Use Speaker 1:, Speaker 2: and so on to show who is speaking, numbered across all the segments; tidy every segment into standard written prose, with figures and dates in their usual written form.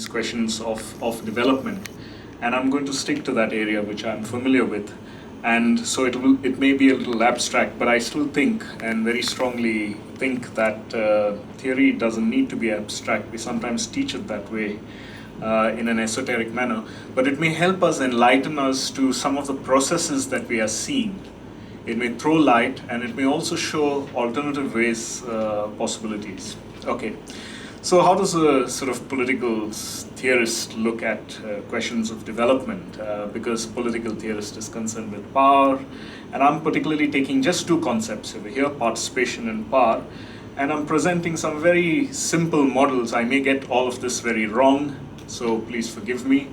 Speaker 1: these questions of development. And I'm going to stick to that area which I'm familiar with. And so it may be a little abstract, but I still think and very strongly think that theory doesn't need to be abstract. We sometimes teach it that way in an esoteric manner, but it may help us enlighten us to some of the processes that we are seeing. It may throw light, and it may also show alternative ways, possibilities. Okay. So how does a sort of political theorist look at questions of development? Because political theorist is concerned with power, and I'm particularly taking just two concepts over here, participation and power, and I'm presenting some very simple models. I may get all of this very wrong, so please forgive me.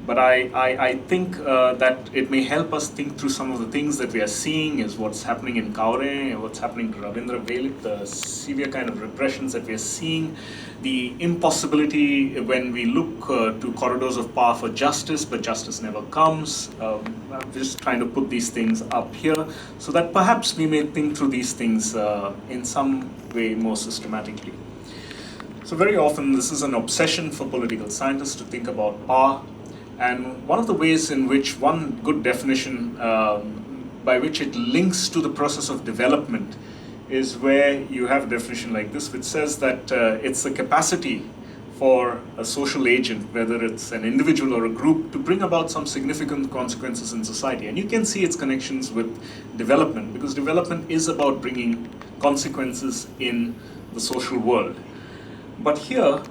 Speaker 1: But I think that it may help us think through some of the things that we are seeing is what's happening in Kaure, what's happening to Ravindra Velik, the severe kind of repressions that we are seeing, the impossibility when we look to corridors of power for justice, but justice never comes. I'm just trying to put these things up here so that perhaps we may think through these things in some way more systematically. So very often this is an obsession for political scientists to think about power. And one of the ways in which one good definition by which it links to the process of development is where you have a definition like this, which says that it's the capacity for a social agent, whether it's an individual or a group, to bring about some significant consequences in society. And you can see its connections with development, because development is about bringing consequences in the social world. But here,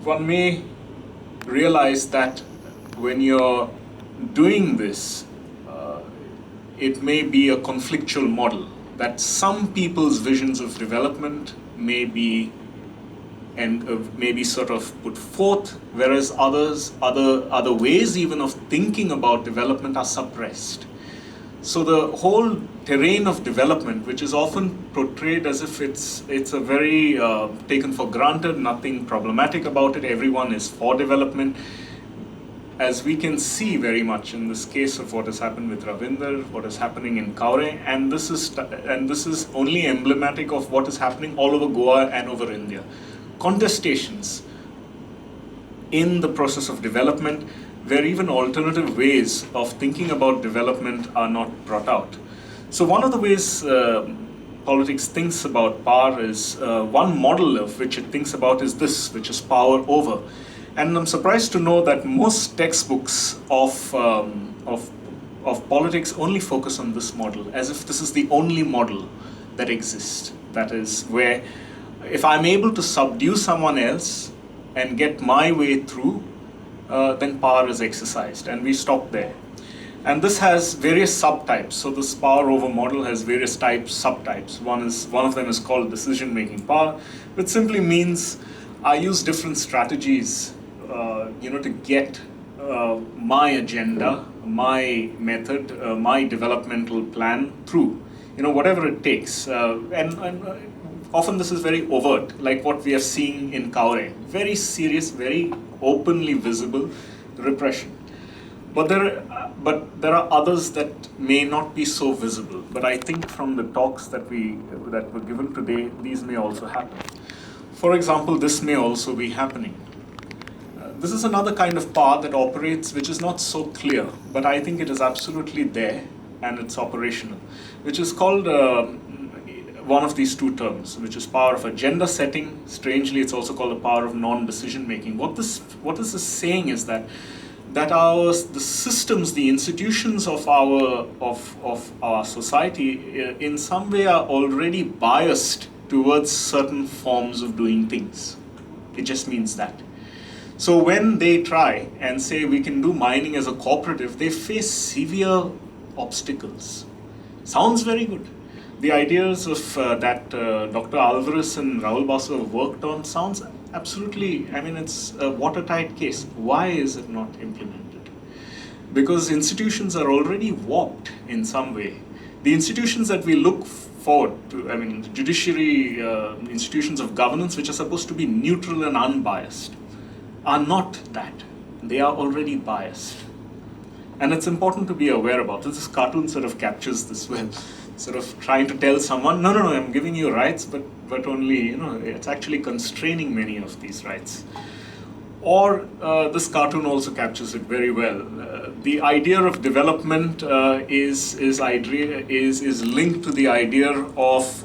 Speaker 1: one may realize that when you're doing this, it may be a conflictual model, that some people's visions of development may be sort of put forth, whereas other ways even of thinking about development are suppressed. So the whole terrain of development, which is often portrayed as if it's a very taken for granted, nothing problematic about it, everyone is for development, as we can see very much in this case of what has happened with Ravinder, what is happening in Kaure, and this is only emblematic of what is happening all over Goa and over India. Contestations in the process of development, where even alternative ways of thinking about development are not brought out. So one of the ways politics thinks about power is, one model of which it thinks about is this, which is power over. And I'm surprised to know that most textbooks of politics only focus on this model, as if this is the only model that exists. That is where, if I'm able to subdue someone else and get my way through, then power is exercised, and we stop there. And this has various subtypes. So this power over model has various subtypes. One of them is called decision-making power, which simply means I use different strategies to get my agenda, my method, my developmental plan through, whatever it takes. And often this is very overt, like what we are seeing in Kaure. Very serious, very openly visible repression. But there are others that may not be so visible. But I think from the talks that were given today, these may also happen. For example, this may also be happening. This is another kind of power that operates, which is not so clear, but I think it is absolutely there and it's operational, which is called one of these two terms, which is power of agenda setting. Strangely, it's also called the power of non-decision making. What this is saying is that the systems, the institutions of our society, in some way are already biased towards certain forms of doing things. It just means that. So when they try and say we can do mining as a cooperative, they face severe obstacles. Sounds very good. The ideas of that Dr. Alvarez and Rahul Basu have worked on sounds absolutely, it's a watertight case. Why is it not implemented? Because institutions are already warped in some way. The institutions that we look forward to, the judiciary, institutions of governance, which are supposed to be neutral and unbiased, are not that. They are already biased. And it's important to be aware about this. This cartoon sort of captures this well. Sort of trying to tell someone, no, I'm giving you rights, but only, it's actually constraining many of these rights. Or this cartoon also captures it very well. The idea of development is linked to the idea of